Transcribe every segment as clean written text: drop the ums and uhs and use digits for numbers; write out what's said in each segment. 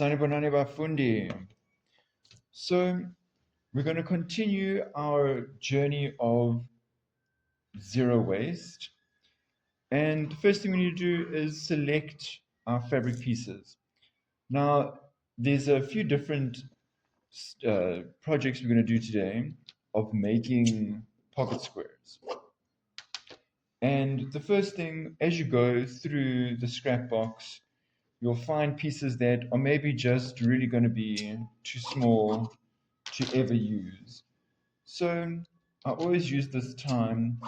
Sanibonani bafundi. So we're going to continue our journey of zero waste. And the first thing we need to do is select our fabric pieces. Now, there's a few different projects we're going to do today of making pocket squares. And the first thing, as you go through the scrap box, you'll find pieces that are maybe just really going to be too small to ever use. So I always use this time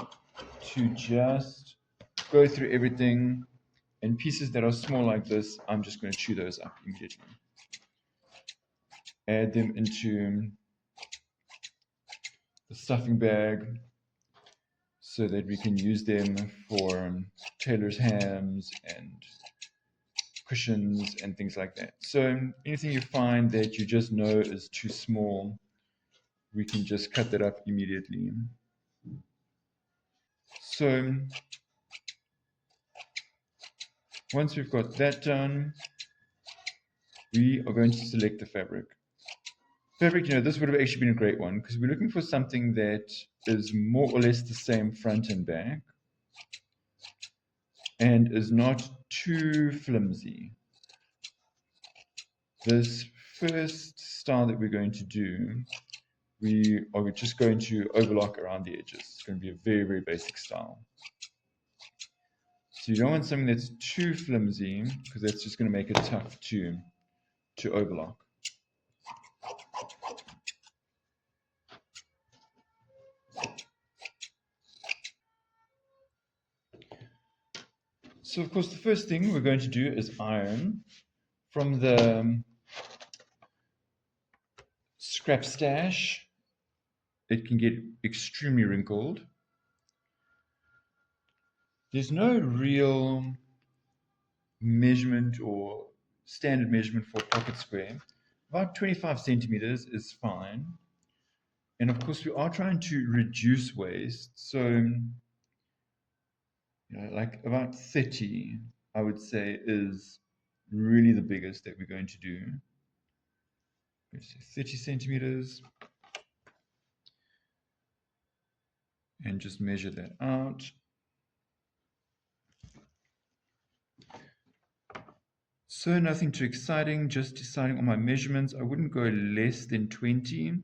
to just go through everything, and pieces that are small like this, I'm just going to chew those up immediately. Add them into the stuffing bag so that we can use them for tailor's hams and cushions and things like that. So anything you find that you just know is too small, we can just cut that up immediately. So once we've got that done, we are going to select the fabric. Fabric, this would have actually been a great one because we're looking for something that is more or less the same front and back and is not too flimsy. This first style that we're going to do, we are just going to overlock around the edges. It's going to be a very, very basic style. So you don't want something that's too flimsy because that's just going to make it tough to overlock. So of course the first thing we're going to do is iron from the scrap stash. It can get extremely wrinkled. There's no real measurement or standard measurement for a pocket square. About 25 centimeters is fine. And of course, we are trying to reduce waste. So, like about 30, I would say, is really the biggest that we're going to do. Let's say 30 centimeters. And just measure that out. So nothing too exciting, just deciding on my measurements. I wouldn't go less than 20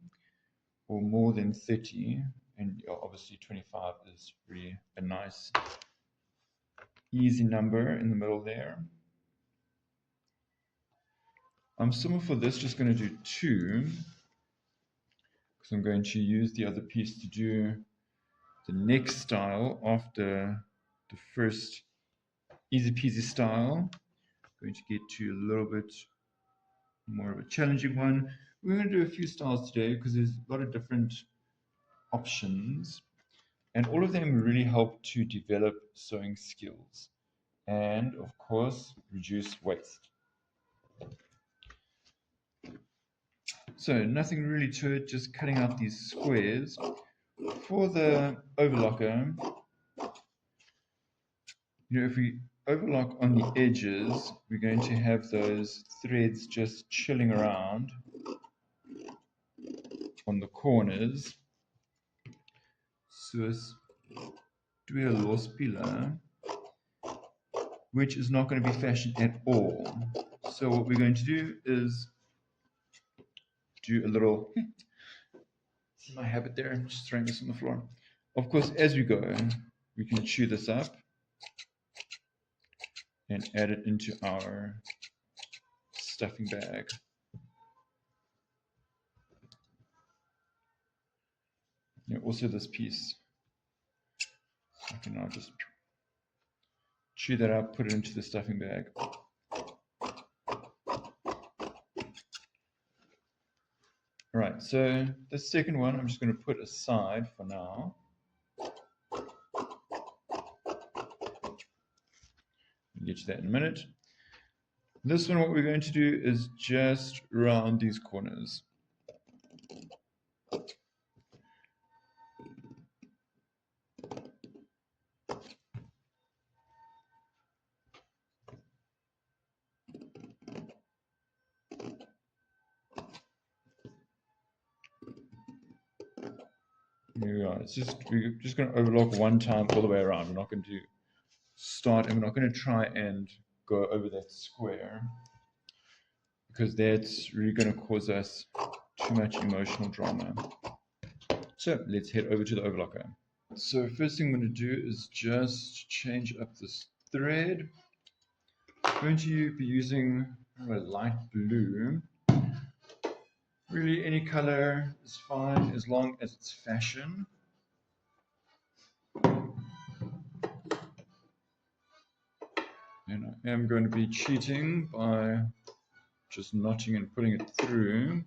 or more than 30. And obviously 25 is really a nice, easy number in the middle there. I'm similar for this, just going to do 2. Because I'm going to use the other piece to do the next style after the first easy peasy style. Going to get to a little bit more of a challenging one. We're going to do a few styles today because there's a lot of different options, and all of them really help to develop sewing skills and of course reduce waste. So nothing really to it, just cutting out these squares. For the overlocker, if we overlock on the edges, we're going to have those threads just chilling around on the corners. Sus due los pila, which is not going to be fashioned at all. So what we're going to do is do a little, see my habit there, I'm just throwing this on the floor. Of course, as we go, we can chew this up and add it into our stuffing bag. Also this piece, I can now just chew that up, put it into the stuffing bag. All right, so the second one I'm just going to put aside for now. I'll get to that in a minute. This one, what we're going to do is just round these corners. Yeah, we're just going to overlock one time all the way around. We're not going to start, and we're not going to try and go over that square, because that's really going to cause us too much emotional drama. So let's head over to the overlocker. So first thing I'm going to do is just change up this thread. I'm going to be using a light blue. Really, any color is fine as long as it's fashion. And I am going to be cheating by just notching and putting it through.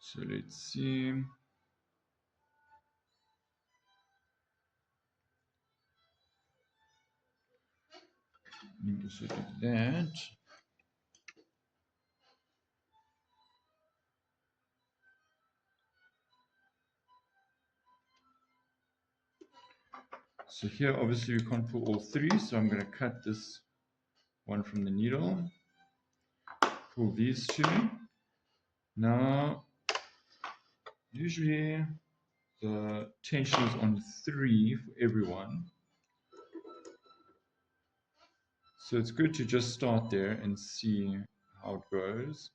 So let's see. You also do that. So here, obviously, we can't pull all three, so I'm going to cut this one from the needle, pull these two. Now, usually the tension is on 3 for everyone. So it's good to just start there and see how it goes.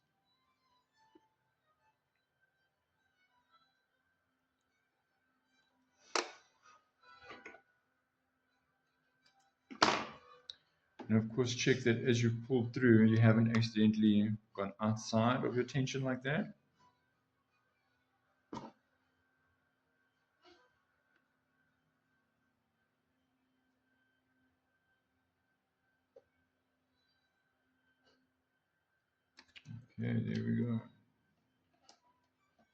And of course, check that as you pull through, you haven't accidentally gone outside of your tension like that. Okay, there we go.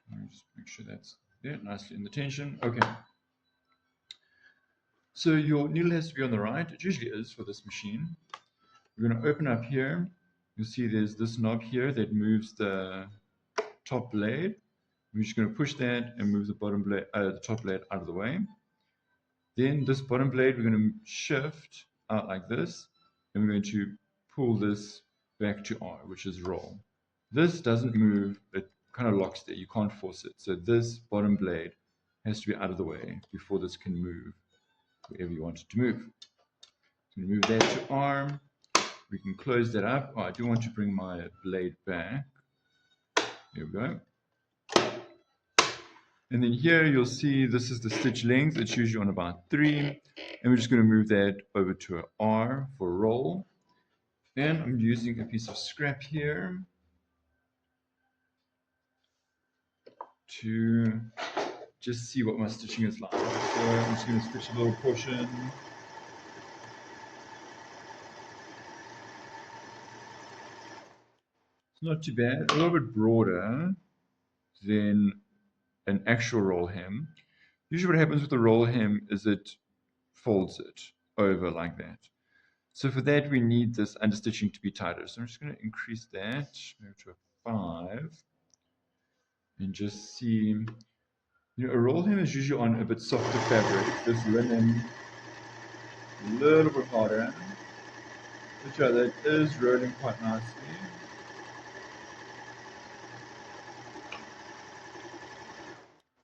Let me just make sure that's there, nicely in the tension. Okay. So your needle has to be on the right. It usually is for this machine. We're going to open up here. You'll see there's this knob here that moves the top blade. We're just going to push that and move the bottom blade, the top blade out of the way. Then this bottom blade we're going to shift out like this, and we're going to pull this back to R, which is roll. This doesn't move, it kind of locks there, you can't force it. So this bottom blade has to be out of the way before this can move wherever you want it to move. So move that to R. We can close that up. Oh, I do want to bring my blade back. There we go. And then here you'll see this is the stitch length. It's usually on about 3. And we're just going to move that over to an R for roll. And I'm using a piece of scrap here to just see what my stitching is like. So I'm just going to stitch a little portion. It's not too bad. A little bit broader than an actual roll hem. Usually what happens with the roll hem is it folds it over like that. So for that we need this understitching to be tighter. So I'm just going to increase that maybe to a 5 and just see. You know, a roll hem is usually on a bit softer fabric. This linen a little bit harder. But yeah, that is rolling quite nicely.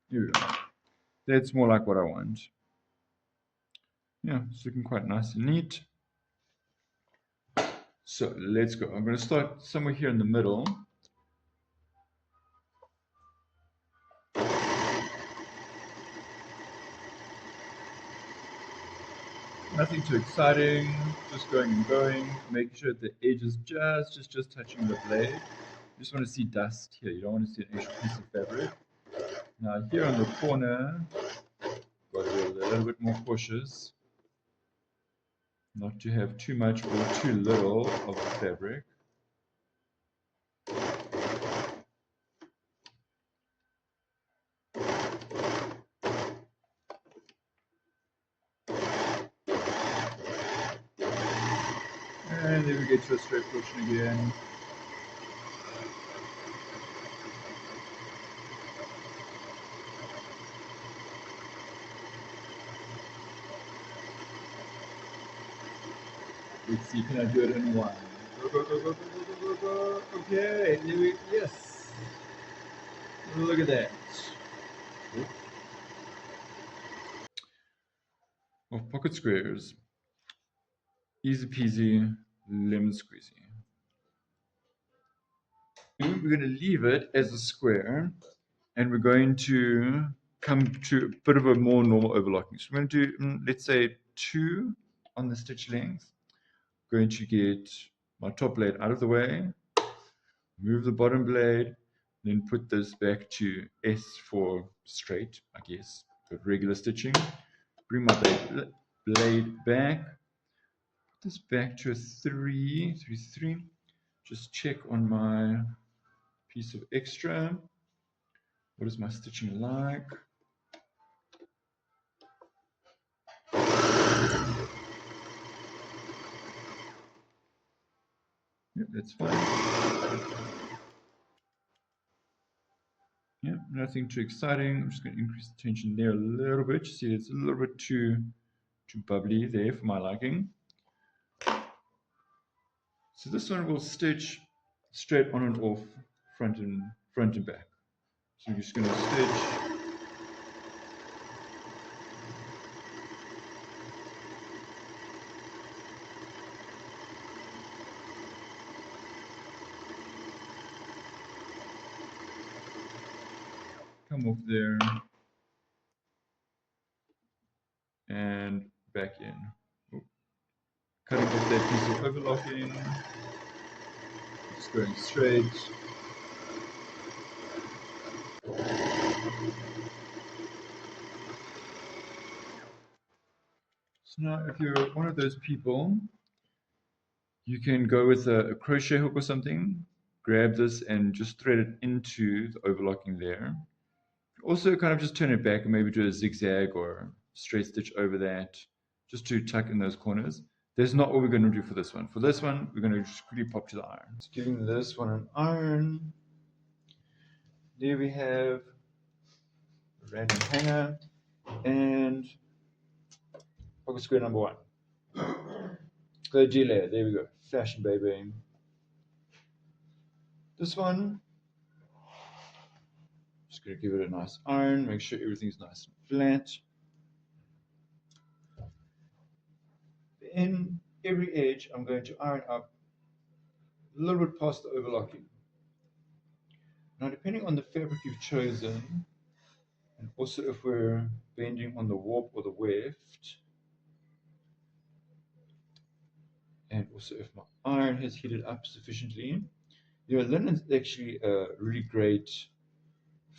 Here we go. That's more like what I want. Yeah, it's looking quite nice and neat. So let's go. I'm going to start somewhere here in the middle. Nothing too exciting, just going and going, making sure the edge is just touching the blade. You just want to see dust here, you don't want to see an actual piece of fabric. Now here on the corner, got to be a little bit more cautious, not to have too much or too little of the fabric. And then we get to a straight portion again. Let's see, can I do it in one? Go, go, go, go, go, go, go, go. Okay, yes. Look at that. of pocket squares. Easy peasy, lemon squeezy. We're going to leave it as a square, and we're going to come to a bit of a more normal overlocking. So we're going to do, let's say, 2 on the stitch length. Going to get my top blade out of the way, move the bottom blade, then put this back to S for straight, I guess, for regular stitching. Bring my blade back, put this back to a 3, 3, 3. Just check on my piece of extra. What is my stitching like? Yep, that's fine. Yeah, nothing too exciting. I'm just going to increase the tension there a little bit. You see, it's a little bit too bubbly there for my liking. So this one will stitch straight on and off, front and back. So I'm just going to stitch. Come off there and back in. Oh, cutting off that piece of overlocking. Just going straight. So now if you're one of those people, you can go with a crochet hook or something, grab this and just thread it into the overlocking there. Also kind of just turn it back and maybe do a zigzag or straight stitch over that just to tuck in those corners. That's not what we're going to do for this one. For this one, we're going to just quickly pop to the iron. Just giving this one an iron. There we have a random hanger and pocket square number 1. Third G layer, there we go. Fashion baby. This one, just going to give it a nice iron, make sure everything's nice and flat. In every edge, I'm going to iron up a little bit past the overlocking. Now, depending on the fabric you've chosen, and also if we're bending on the warp or the weft, and also if my iron has heated up sufficiently, linen is actually a really great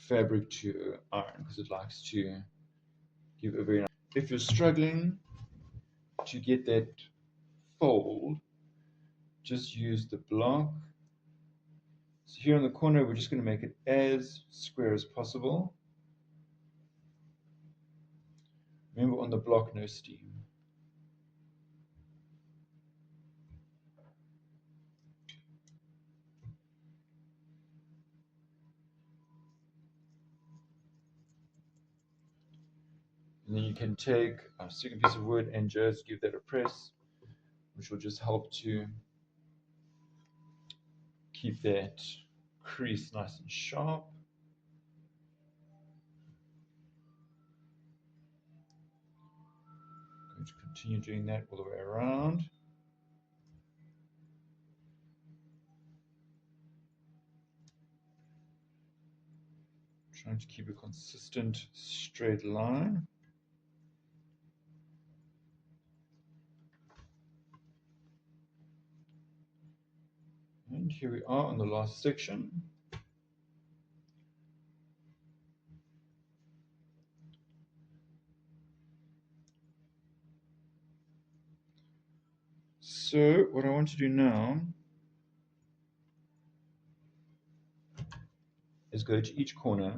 fabric to iron because it likes to give a very nice. If you're struggling to get that fold, just use the block. So here in the corner, we're just going to make it as square as possible. Remember, on the block, no steam. And then you can take a second piece of wood and just give that a press, which will just help to keep that crease nice and sharp. I'm going to continue doing that all the way around. Trying to keep a consistent straight line. And here we are on the last section. So what I want to do now is go to each corner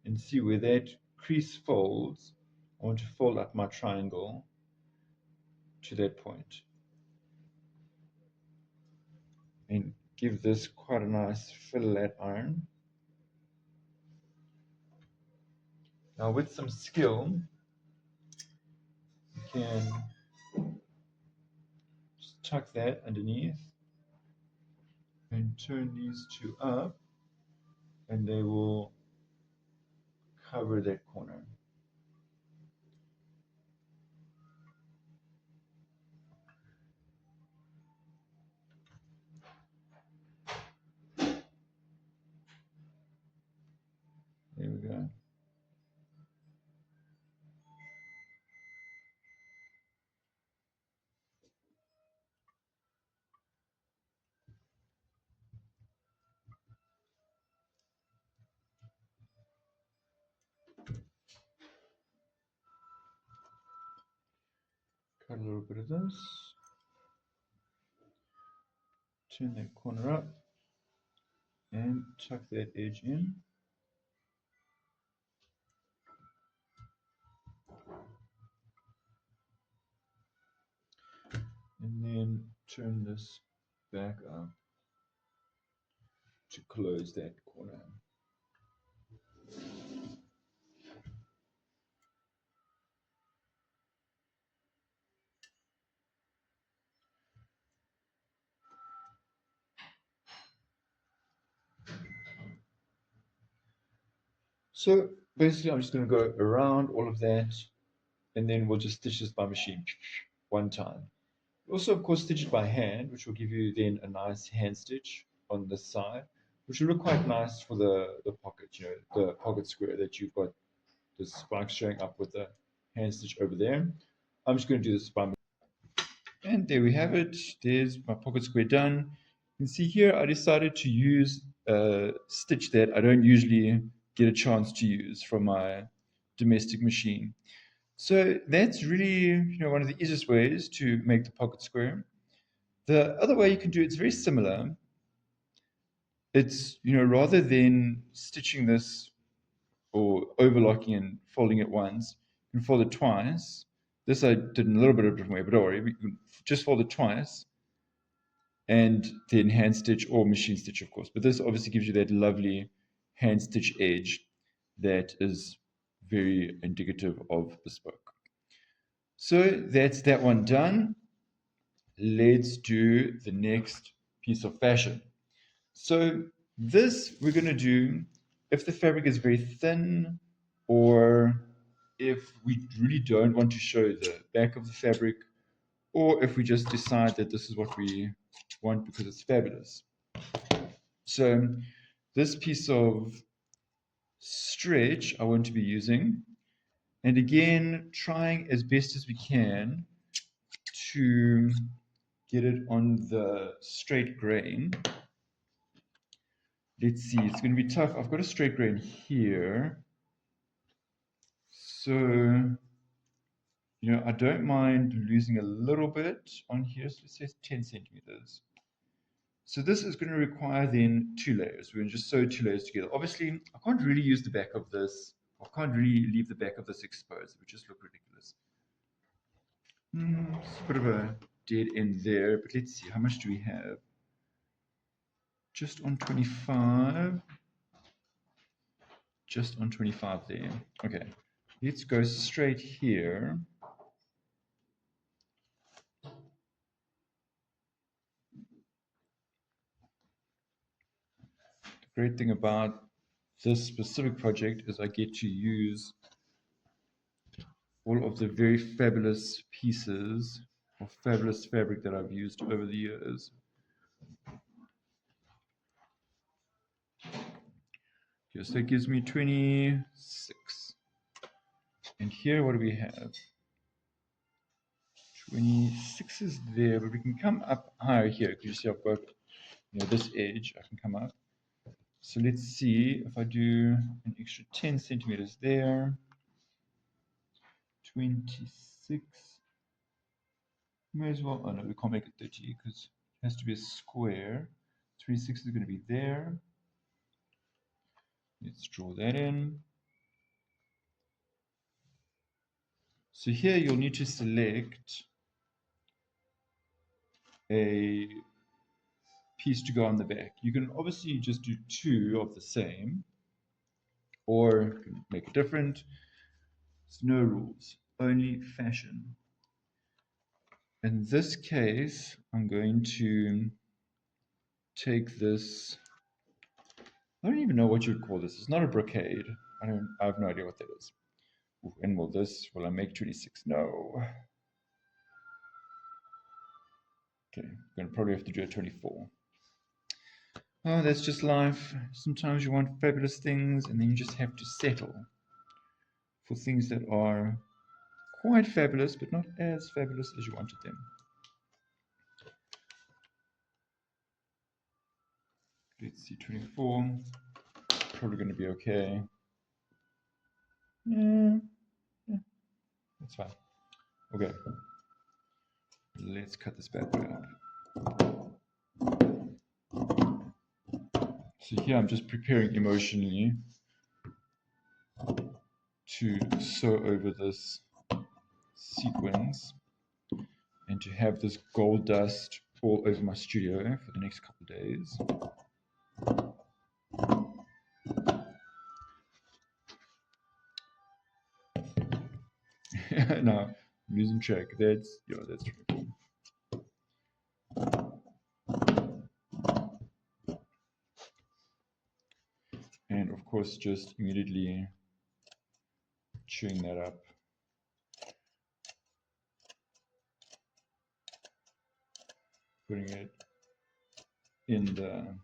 and see where that crease folds. I want to fold up my triangle to that point and give this quite a nice fillet iron. Now with some skill, you can just tuck that underneath and turn these two up, and they will cover that corner. There we go. Cut a little bit of this. Turn that corner up and tuck that edge in. And then turn this back up to close that corner. So basically I'm just going to go around all of that and then we'll just stitch this by machine one time. Also, of course, stitch it by hand, which will give you then a nice hand stitch on this side, which will look quite nice for the pocket, the pocket square that you've got the spikes showing up with the hand stitch over there. I'm just going to do this by. And there we have it. There's my pocket square done. You can see here I decided to use a stitch that I don't usually get a chance to use from my domestic machine. So that's really one of the easiest ways to make the pocket square. The other way you can do it's very similar. It's rather than stitching this or overlocking and folding it once, you can fold it twice. This I did in a little bit of a different way, but don't worry, you can just fold it twice and then hand stitch or machine stitch, of course. But this obviously gives you that lovely hand stitch edge that is very indicative of bespoke. So that's that one done. Let's do the next piece of fashion. So this we're going to do if the fabric is very thin or if we really don't want to show the back of the fabric or if we just decide that this is what we want because it's fabulous. So this piece of stretch I want to be using, and again trying as best as we can to get it on the straight grain. Let's see, it's going to be tough. I've got a straight grain here. So, I don't mind losing a little bit on here. So let's say 10 centimeters. So this is going to require then 2 layers. We're going to just sew 2 layers together. Obviously, I can't really use the back of this. I can't really leave the back of this exposed. It would just look ridiculous. It's a bit of a dead end there, but let's see. How much do we have? Just on 25. Just on 25 there. Okay, let's go straight here. The great thing about this specific project is I get to use all of the very fabulous pieces of fabulous fabric that I've used over the years. Okay, so that gives me 26. And here, what do we have? 26 is there, but we can come up higher here because you see I've got this edge. I can come up. So let's see if I do an extra 10 centimeters there. 26. May as well. Oh no, we can't make it 30 because it has to be a square. 26 is going to be there. Let's draw that in. So here you'll need to select a piece to go on the back. You can obviously just do 2 of the same, or make it different. There's no rules, only fashion. In this case, I'm going to take this. I don't even know what you'd call this. It's not a brocade. I have no idea what that is. Ooh, and will I make 26? No. Okay, I'm gonna probably have to do a 24. Oh, that's just life. Sometimes you want fabulous things and then you just have to settle for things that are quite fabulous, but not as fabulous as you wanted them. Let's see, 24. Probably going to be okay. Yeah, that's fine. Okay. Let's cut this bad boy up. So here I'm just preparing emotionally to sew over this sequence and to have this gold dust all over my studio for the next couple of days. No, I'm losing track. That's really cool. And of course, just immediately chewing that up. Putting it in the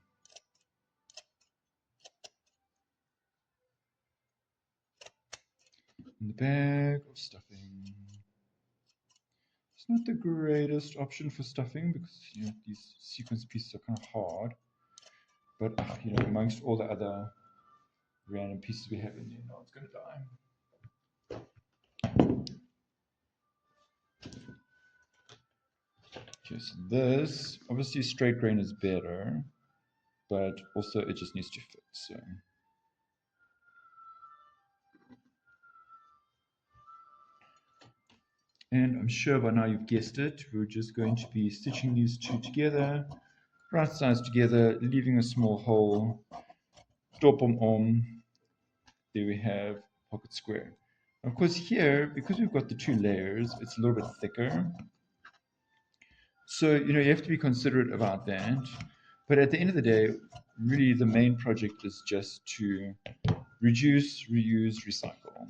bag of stuffing. It's not the greatest option for stuffing because these sequence pieces are kind of hard. But amongst all the other random pieces we have in there, no one's going to die. Okay, so this, obviously straight grain is better, but also it just needs to fit. So and I'm sure by now you've guessed it, we're just going to be stitching these two together, right sides together, leaving a small hole, dopom om. There we have pocket square. Of course here, because we've got the two layers, it's a little bit thicker. So, you have to be considerate about that. But at the end of the day, really the main project is just to reduce, reuse, recycle.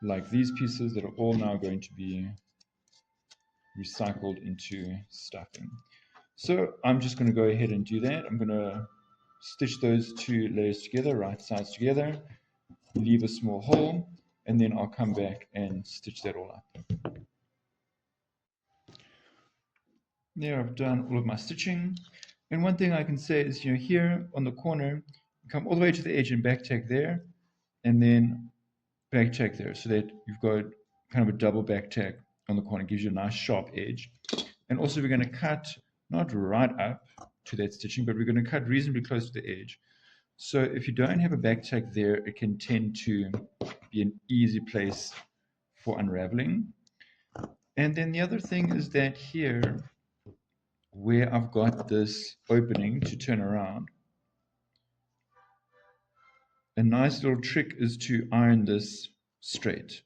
Like these pieces that are all now going to be recycled into stuffing. So I'm just going to go ahead and do that. I'm going to stitch those two layers together, right sides together, leave a small hole, and then I'll come back and stitch that all up. There, I've done all of my stitching. And one thing I can say is, here on the corner, you come all the way to the edge and back tack there, and then back tack there, so that you've got kind of a double back tack on the corner. It gives you a nice sharp edge. And also we're going to cut not right up to that stitching, but we're going to cut reasonably close to the edge. So if you don't have a back tack there, it can tend to be an easy place for unraveling. And then the other thing is that here, where I've got this opening to turn around, a nice little trick is to iron this straight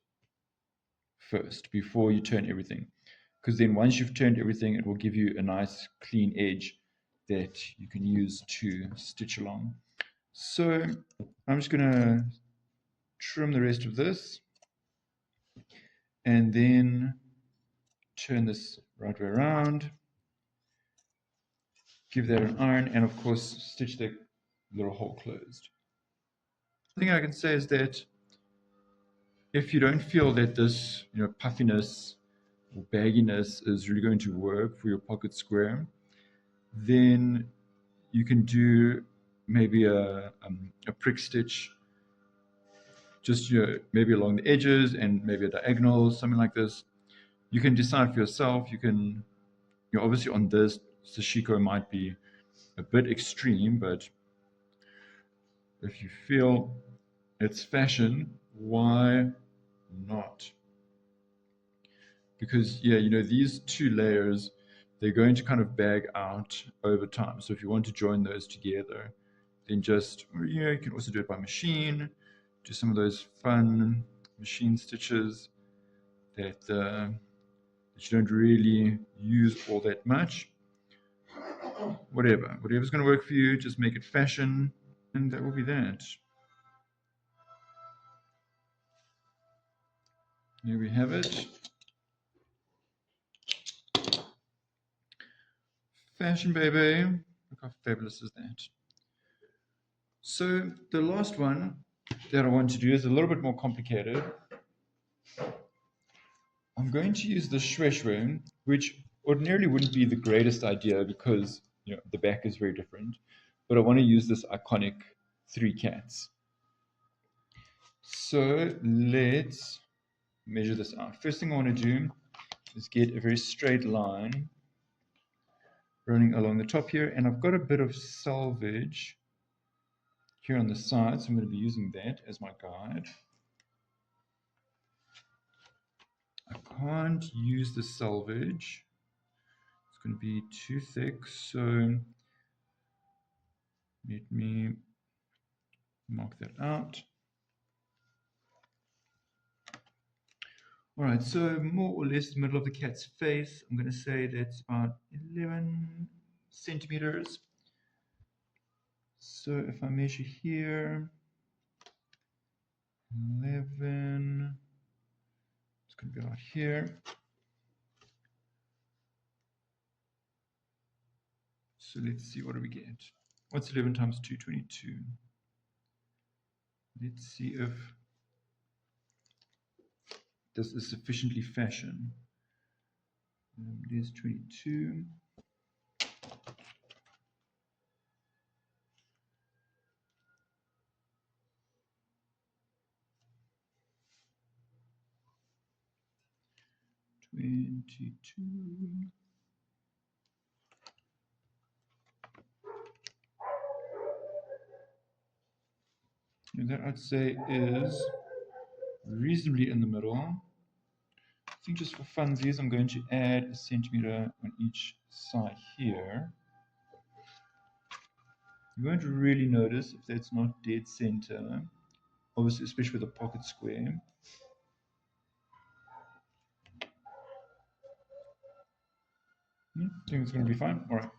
first before you turn everything. Because then once you've turned everything, it will give you a nice clean edge that you can use to stitch along. So I'm just going to trim the rest of this and then turn this right way around, give that an iron, and of course stitch that little hole closed. The thing I can say is that if you don't feel that this puffiness or bagginess is really going to work for your pocket square, then you can do maybe a prick stitch, just maybe along the edges and maybe a diagonal, something like this. You can decide for yourself. You can, obviously on this, sashiko might be a bit extreme, but if you feel it's fashion, why not? Because these two layers, they're going to kind of bag out over time. So if you want to join those together, then just you can also do it by machine, do some of those fun machine stitches that you don't really use all that much. Whatever's going to work for you, just make it fashion, and that will be that. Here we have it. Fashion, baby. Look how fabulous is that. So the last one that I want to do is a little bit more complicated. I'm going to use the shweshwe, which ordinarily wouldn't be the greatest idea because the back is very different, but I want to use this iconic 3 cats. So let's measure this out. First thing I want to do is get a very straight line running along the top here, and I've got a bit of selvage here on the side, so I'm going to be using that as my guide. I can't use the selvage, it's going to be too thick, so let me mark that out. All right, so more or less the middle of the cat's face, I'm going to say that's about 11 centimeters. So if I measure here, 11, it's going to be about here. So let's see, what do we get? What's 11 times 2? 22. Let's see if this is sufficiently fashion. There's 22. And that I'd say is reasonably in the middle. I think just for funsies, I'm going to add a centimeter on each side here. You won't really notice if that's not dead center, obviously, especially with a pocket square. I think it's going to be fine. All right.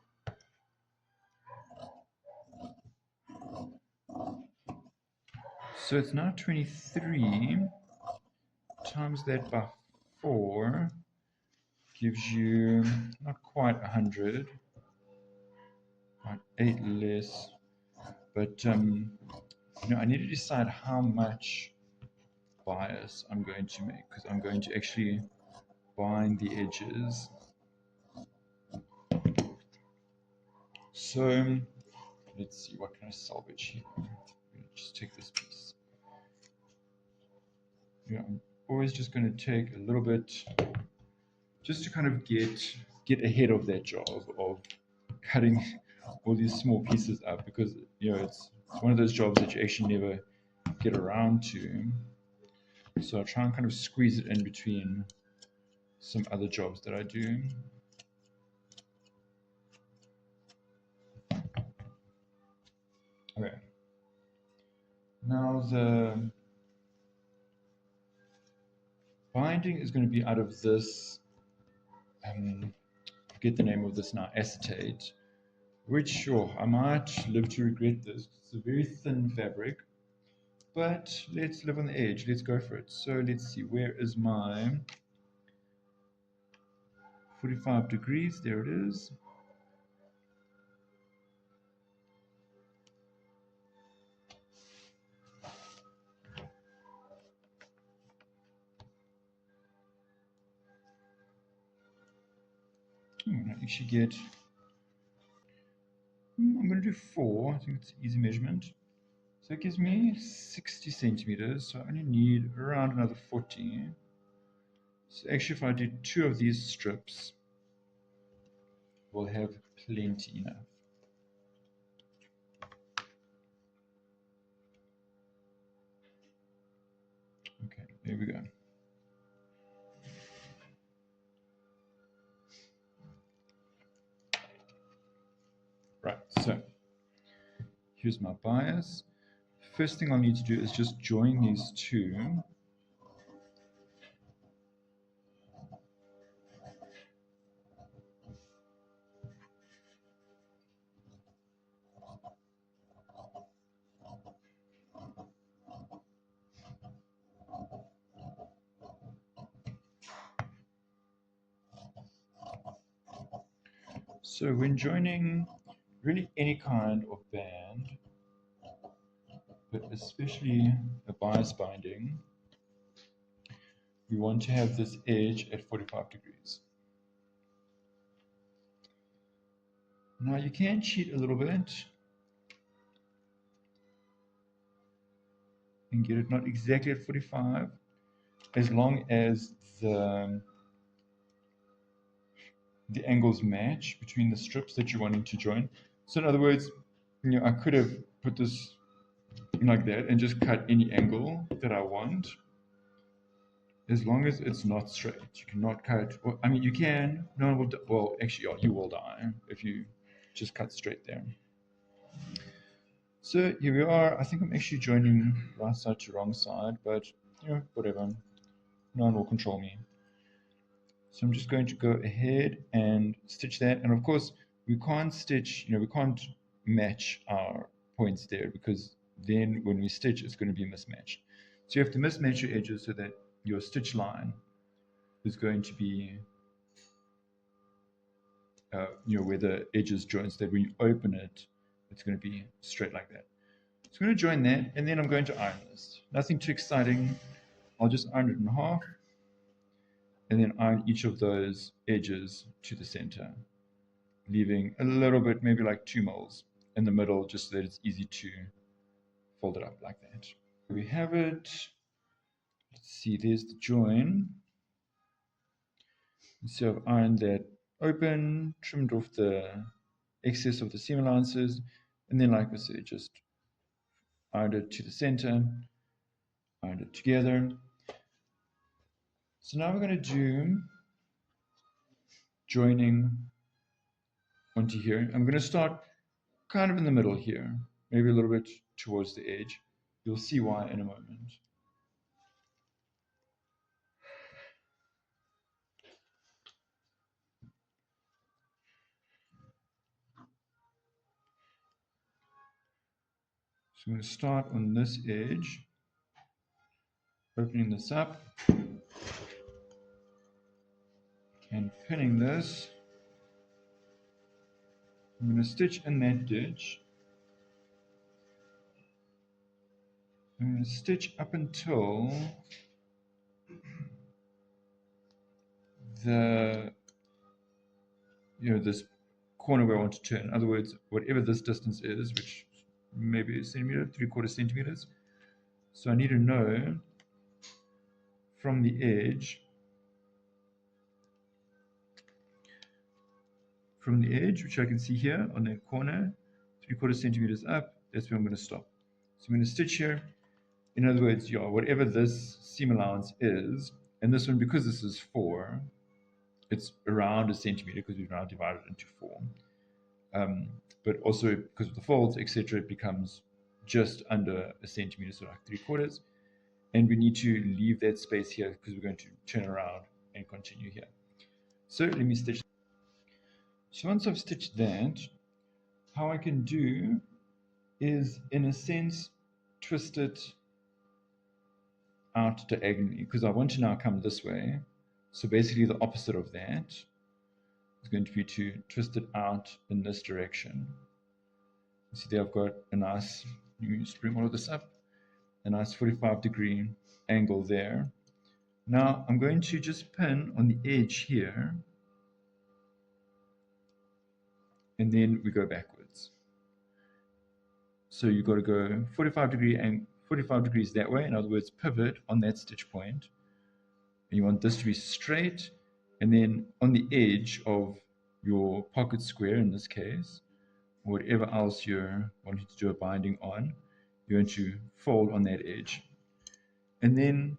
So it's now 23 times that by 4 gives you not quite 100, about 8 less. But I need to decide how much bias I'm going to make, because I'm going to actually bind the edges. So let's see, what can I salvage here? Just take this piece. I'm always just going to take a little bit, just to kind of get ahead of that job of cutting all these small pieces up, because it's one of those jobs that you actually never get around to. So I try and kind of squeeze it in between some other jobs that I do. Okay. Now the binding is going to be out of this, forget the name of this now, acetate, which sure, I might live to regret this. It's a very thin fabric, but let's live on the edge. Let's go for it. So let's see, where is my 45 degrees? There it is. I'm going to actually get, I'm going to do 4. I think it's an easy measurement. So it gives me 60 centimeters. So I only need around another 40. So actually, if I do 2 of these strips, we'll have plenty enough. Okay, there we go. Right, so here's my bias. First thing I'll need to do is just join these two. So when joining really any kind of band, but especially a bias binding, we want to have this edge at 45 degrees. Now you can cheat a little bit and get it not exactly at 45, as long as the angles match between the strips that you're wanting to join. So in other words, I could have put this like that and just cut any angle that I want, as long as it's not straight. You cannot cut, well, I mean, you can, no one will, well, actually, you will die if you just cut straight there. So here we are. I think I'm actually joining right side to wrong side, but whatever. No one will control me. So I'm just going to go ahead and stitch that. And of course, we can't stitch, we can't match our points there, because then when we stitch, it's going to be mismatched. So you have to mismatch your edges so that your stitch line is going to be, where the edges join, so that when you open it, it's going to be straight like that. So I'm going to join that, and then I'm going to iron this. Nothing too exciting. I'll just iron it in half, and then iron each of those edges to the center, leaving a little bit, maybe like 2 mils in the middle, just so that it's easy to fold it up like that. We have it. Let's see, there's the join. So I've ironed that open, trimmed off the excess of the seam allowances, and then, like I said, just ironed it to the center, ironed it together. So now we're going to do joining onto here. I'm going to start kind of in the middle here, maybe a little bit towards the edge. You'll see why in a moment. So I'm going to start on this edge, opening this up and pinning this. I'm going to stitch in that ditch. I'm going to stitch up until this corner where I want to turn. In other words, whatever this distance is, which maybe a centimeter, 3/4 centimeters. So I need to know from the edge, which I can see here on that corner, 3/4 centimeters up, that's where I'm going to stop. So I'm going to stitch here. In other words, whatever this seam allowance is, and this one, because this is 4, it's around a centimeter, because we've now divided it into 4. But also because of the folds, etc., it becomes just under a centimeter, so like 3/4. And we need to leave that space here because we're going to turn around and continue here. So let me stitch. So once I've stitched that, how I can do is, in a sense, twist it out diagonally, because I want to now come this way. So basically the opposite of that is going to be to twist it out in this direction. You see there I've got a nice, you just bring all of this up, a nice 45-degree angle there. Now I'm going to just pin on the edge here, and then we go backwards. So you've got to go 45 degrees that way, in other words, pivot on that stitch point. And you want this to be straight, and then on the edge of your pocket square, in this case, or whatever else you're wanting to do a binding on, you're going to fold on that edge. And then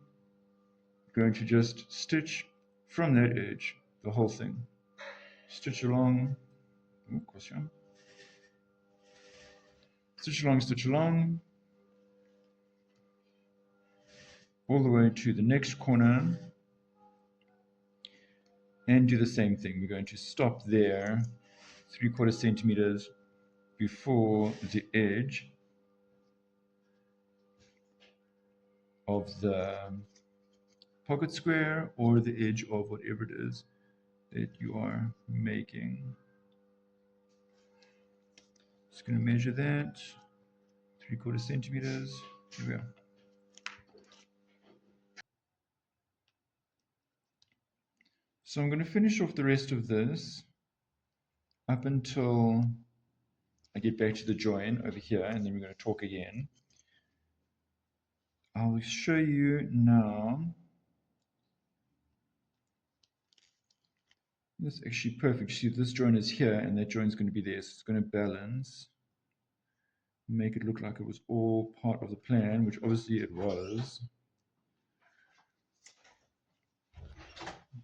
you're going to just stitch from that edge, the whole thing. Stitch along, stitch along, all the way to the next corner, and do the same thing. We're going to stop there, 3/4 centimeters before the edge of the pocket square, or the edge of whatever it is that you are making. Just going to measure that, 3/4 centimeters. Here we are. So I'm going to finish off the rest of this up until I get back to the join over here, and then we're going to talk again. I'll show you now. This is actually perfect. See, this joint is here, and that joint is going to be there. So it's going to balance, make it look like it was all part of the plan, which obviously it was.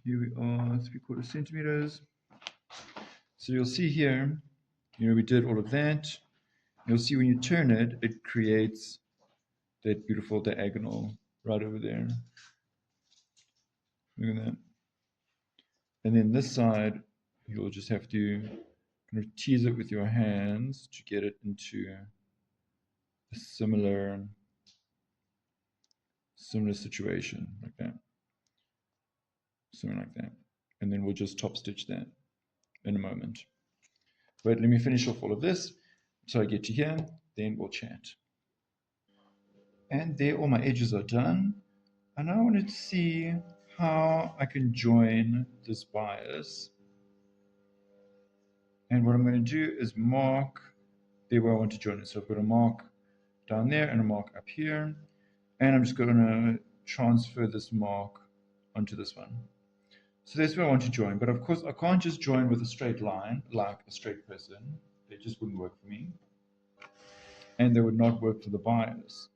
Here we are, 3/4 centimeters. So you'll see here, we did all of that. You'll see when you turn it, it creates that beautiful diagonal right over there. Look at that. And then this side, you'll just have to kind of tease it with your hands to get it into a similar situation, like that. Something like that. And then we'll just top stitch that in a moment. But let me finish off all of this so I get to here, then we'll chat. And there all my edges are done. And I wanted to see how I can join this bias. And what I'm going to do is mark there where I want to join it. So I've got a mark down there and a mark up here. And I'm just going to transfer this mark onto this one. So that's where I want to join. But of course, I can't just join with a straight line like a straight person. That just wouldn't work for me. And they would not work for the bias.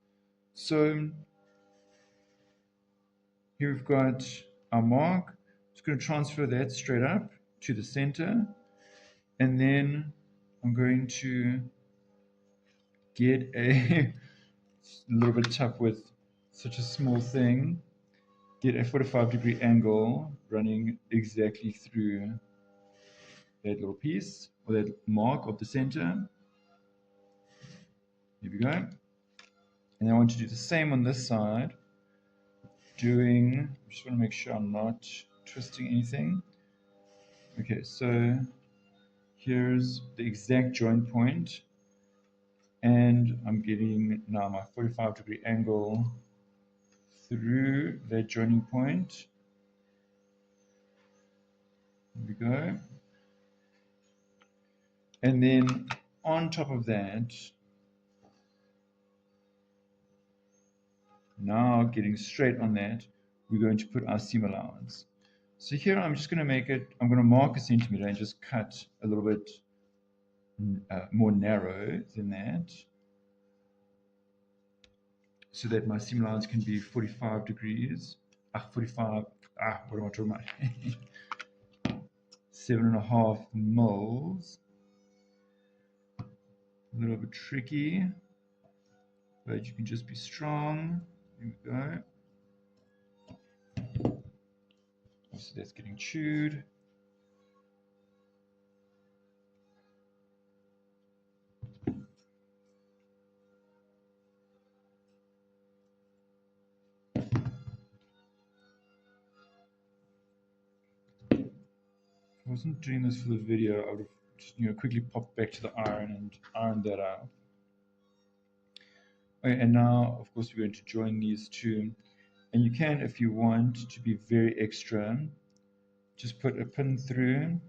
So here we've got our mark. I'm just going to transfer that straight up to the center. And then I'm going to get a little bit tough with such a small thing. Get a 45-degree angle running exactly through that little piece or that mark of the center. Here we go. And I want to do the same on this side. I just want to make sure I'm not twisting anything. Okay, so here's the exact joint point, and I'm getting now my 45-degree angle through that joining point. Here we go. And then on top of that, now getting straight on that, we're going to put our seam allowance. So here I'm just going to make it, I'm going to mark a centimeter and just cut a little bit more narrow than that, so that my seam allowance can be 45 degrees. 45, what am I talking about? 7.5 mils. A little bit tricky, but you can just be strong. Here we go. So that's getting chewed. I wasn't doing this for the video, I would have just quickly popped back to the iron and ironed that out. Okay, and now, of course, we're going to join these two. And you can, if you want to be very extra, just put a pin through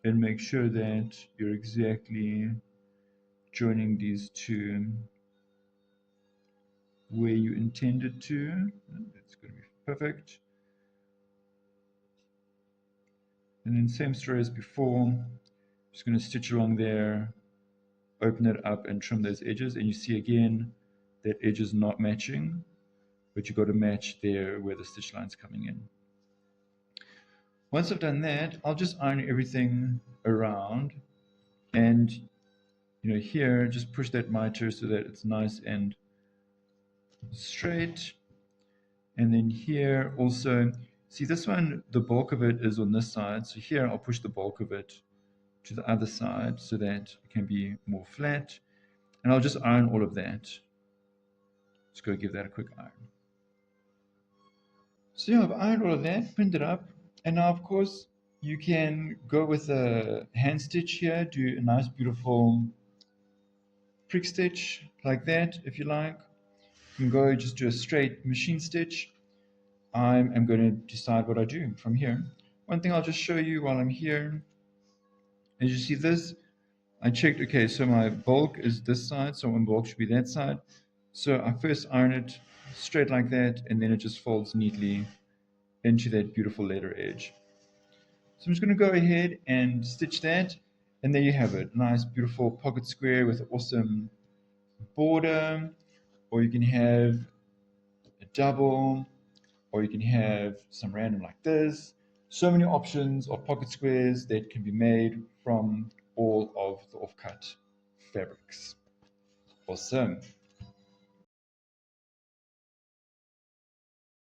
and make sure that you're exactly joining these two where you intended to. That's going to be perfect. And then same story as before, just going to stitch along there, open it up and trim those edges, and you see again that edge is not matching, but you've got to match there where the stitch line's coming in. Once I've done that, I'll just iron everything around, and here just push that miter so that it's nice and straight. And then here also, see this one, the bulk of it is on this side, so here I'll push the bulk of it to the other side so that it can be more flat, and I'll just iron all of that. Let's go give that a quick iron. So yeah, I've ironed all of that, pinned it up, and now of course You can go with a hand stitch here, do a nice beautiful prick stitch like that if you like. You can go just do a straight machine stitch. I'm going to decide what I do from here. One thing I'll just show you while I'm here, as you see this, I checked, okay, so my bulk is this side, so one bulk should be that side. So I first iron it straight like that, and then it just folds neatly into that beautiful leather edge. So I'm just going to go ahead and stitch that, and there you have it. Nice, beautiful pocket square with an awesome border, or you can have a double, or you can have some random like this. So many options of pocket squares that can be made from all of the offcut fabrics. Awesome.